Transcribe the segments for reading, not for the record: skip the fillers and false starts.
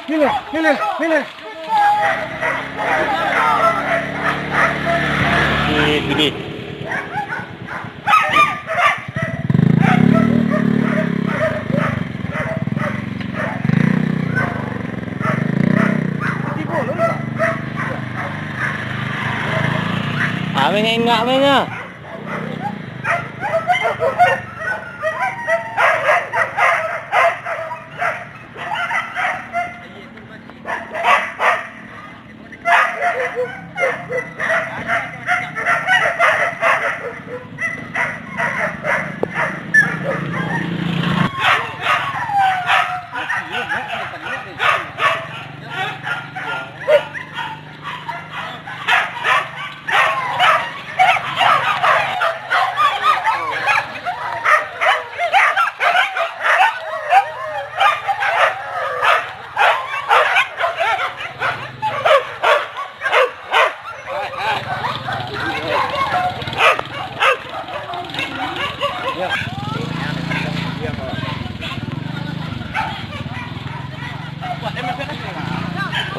Nile. Ini. Mainnya.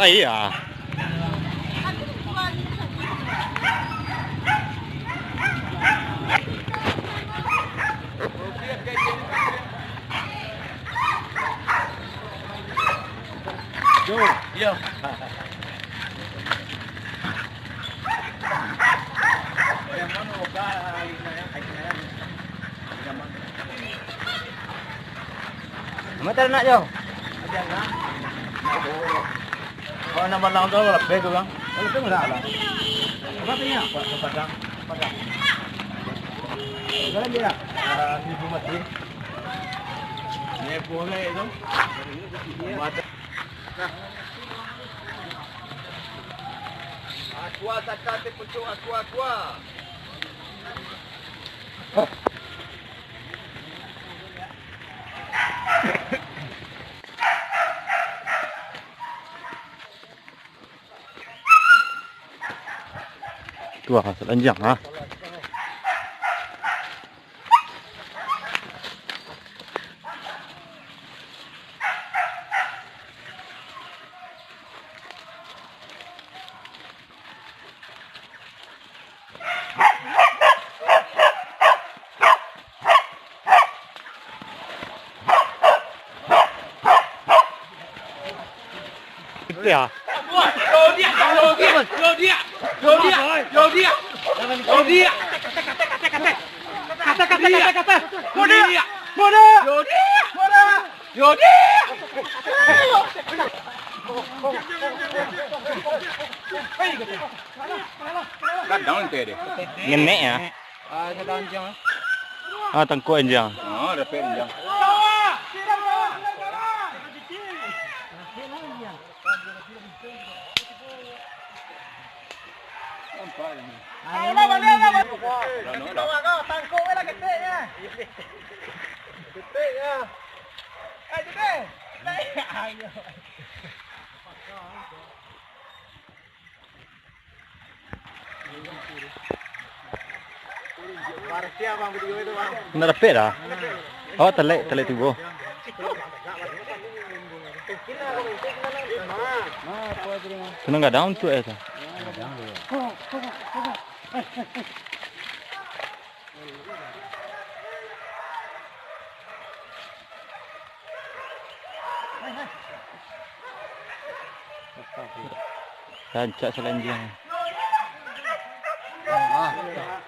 Iya. Yo. Mata nak jauh. Oh, nama lang daw lebih tu bang. Lebih enggak lah. Apa punya? Padang. Jalan dia. Di rumah sini. Ni boleh itu. Aqua sacate pucuk aqua. Wah, telanjang ha. Itu ya. Ngenek ya? Tengkuk anjang. Oh, repet anjang. Tangkuk lah ketiknya. Ketiknya. Ketik. Partia bang video itu bang. Nak repet dah. Oh, telik tubuh. Kena enggak down tu itu. Rancak selanjang.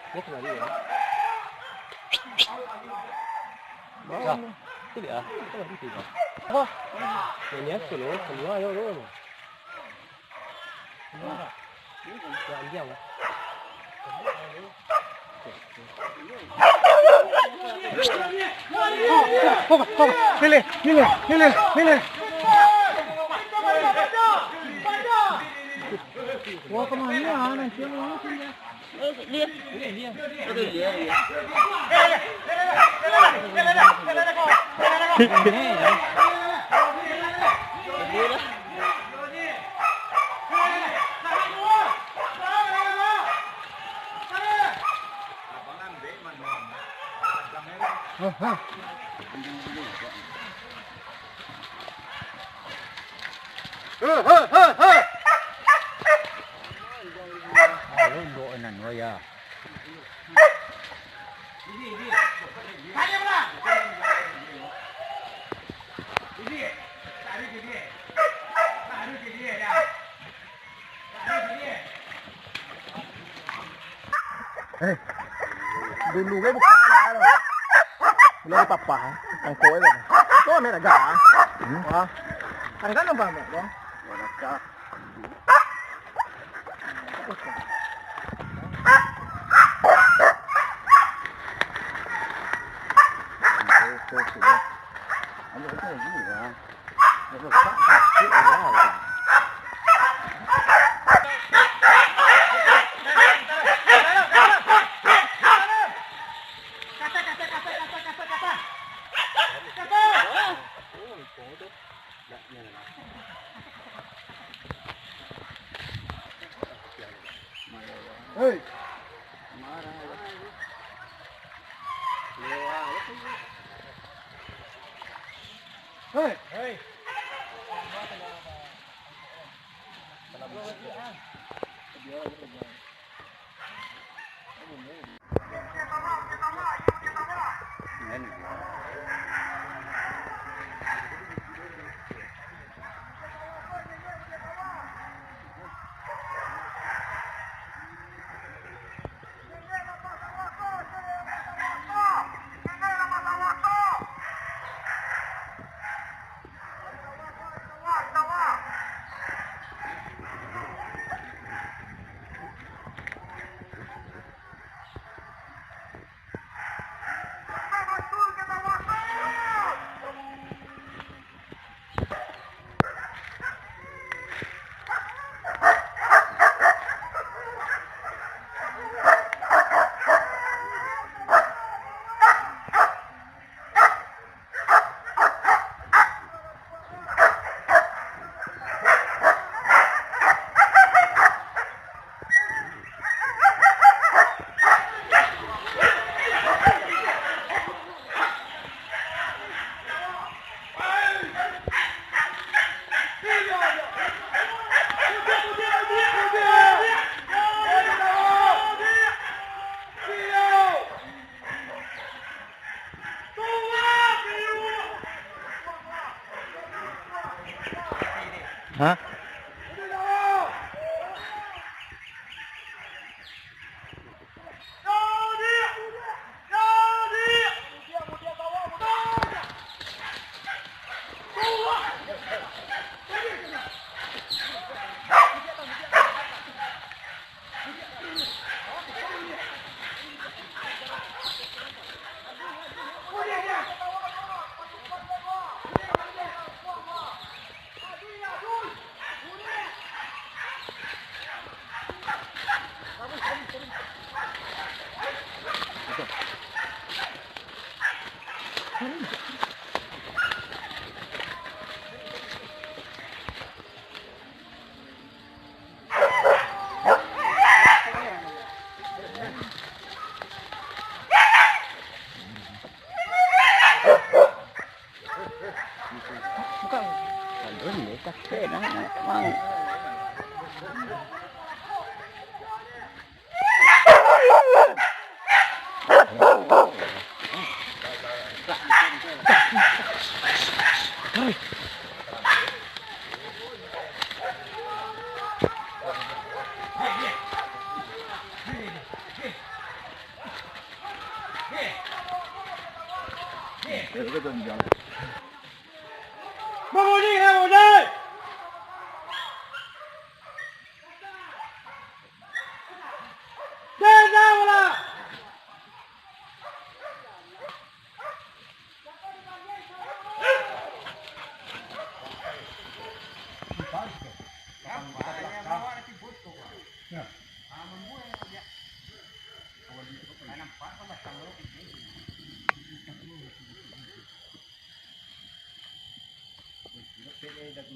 Ini kembali ya. Ini dia. Oh, ini aku loh, keluar ayo loh. Selanjang. Nile. Wah, kemana nanti mau sini? Lihat. Lundoan ya. Dulu cái bukti ano. Wala papa, ang koe ba? Ko may naga. Ha? Ang ganun ba mo? Wala ka. Ano ito yun ha? Ano ka? Hey. Hey. Hey. Hah? Bukan. Kalau ni tak kena mang. Mamuni hai mamuni. Dena wala.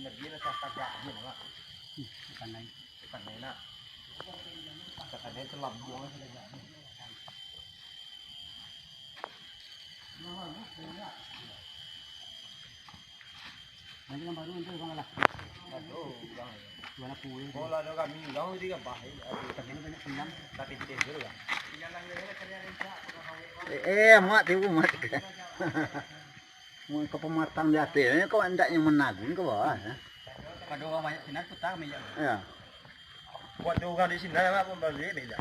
Nagina sa taga yun nga. Kanay. Kanay na. Sa kanay ito labo nga sila dyan. Nanti yang baru itu bang lah. Wala po yun. Bola daw kami lang hindi ka bahay. Tapi na pinang tapi tidur ka. Mak tibu mat. Mau ke pematang di atas ni kau hendaknya menabung ke bawah. Kalau banyak sinar putar meja. Ya. Buat orang di sini lah pun balik bela.